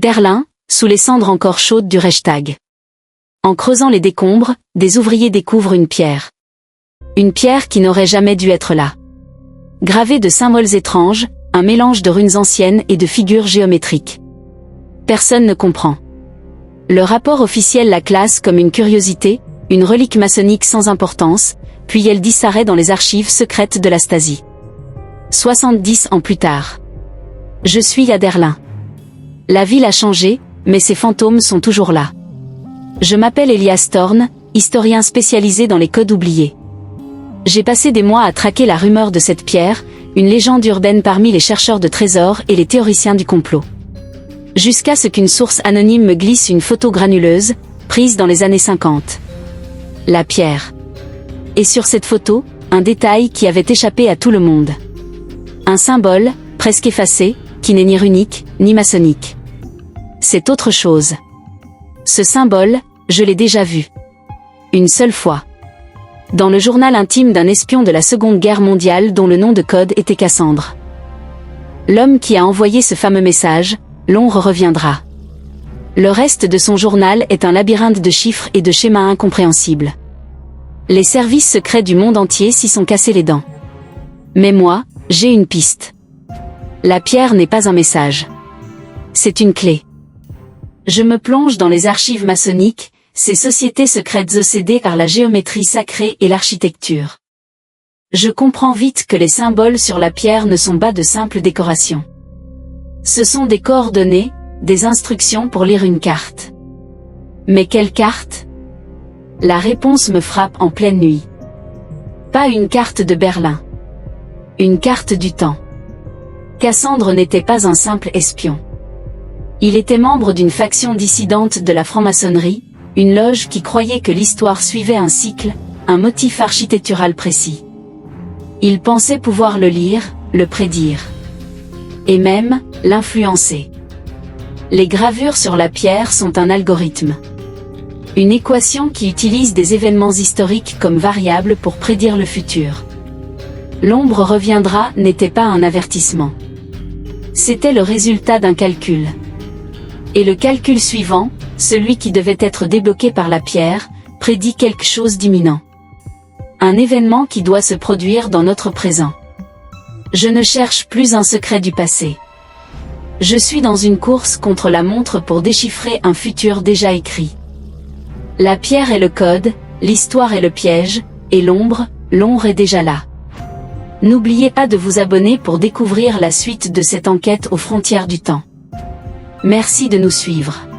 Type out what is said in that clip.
Derlin, sous les cendres encore chaudes du Reichstag. En creusant les décombres, des ouvriers découvrent une pierre. Une pierre qui n'aurait jamais dû être là. Gravée de symboles étranges, un mélange de runes anciennes et de figures géométriques. Personne ne comprend. Le rapport officiel la classe comme une curiosité, une relique maçonnique sans importance, puis elle disparaît dans les archives secrètes de la Stasi. 70 ans plus tard. Je suis à Derlin. La ville a changé, mais ses fantômes sont toujours là. Je m'appelle Elias Thorn, historien spécialisé dans les codes oubliés. J'ai passé des mois à traquer la rumeur de cette pierre, une légende urbaine parmi les chercheurs de trésors et les théoriciens du complot. Jusqu'à ce qu'une source anonyme me glisse une photo granuleuse, prise dans les années 50. La pierre. Et sur cette photo, un détail qui avait échappé à tout le monde. Un symbole, presque effacé, qui n'est ni runique, ni maçonnique. C'est autre chose. Ce symbole, je l'ai déjà vu. Une seule fois. Dans le journal intime d'un espion de la Seconde Guerre mondiale dont le nom de code était Cassandre. L'homme qui a envoyé ce fameux message, l'ombre reviendra. Le reste de son journal est un labyrinthe de chiffres et de schémas incompréhensibles. Les services secrets du monde entier s'y sont cassés les dents. Mais moi, j'ai une piste. La pierre n'est pas un message. C'est une clé. Je me plonge dans les archives maçonniques, ces sociétés secrètes obsédées par la géométrie sacrée et l'architecture. Je comprends vite que les symboles sur la pierre ne sont pas de simples décorations. Ce sont des coordonnées, des instructions pour lire une carte. Mais quelle carte? La réponse me frappe en pleine nuit. Pas une carte de Berlin. Une carte du temps. Cassandre n'était pas un simple espion. Il était membre d'une faction dissidente de la franc-maçonnerie, une loge qui croyait que l'histoire suivait un cycle, un motif architectural précis. Il pensait pouvoir le lire, le prédire. Et même, l'influencer. Les gravures sur la pierre sont un algorithme. Une équation qui utilise des événements historiques comme variable pour prédire le futur. L'ombre reviendra n'était pas un avertissement. C'était le résultat d'un calcul. Et le calcul suivant, celui qui devait être débloqué par la pierre, prédit quelque chose d'imminent. Un événement qui doit se produire dans notre présent. Je ne cherche plus un secret du passé. Je suis dans une course contre la montre pour déchiffrer un futur déjà écrit. La pierre est le code, l'histoire est le piège, et l'ombre est déjà là. N'oubliez pas de vous abonner pour découvrir la suite de cette enquête aux frontières du temps. Merci de nous suivre.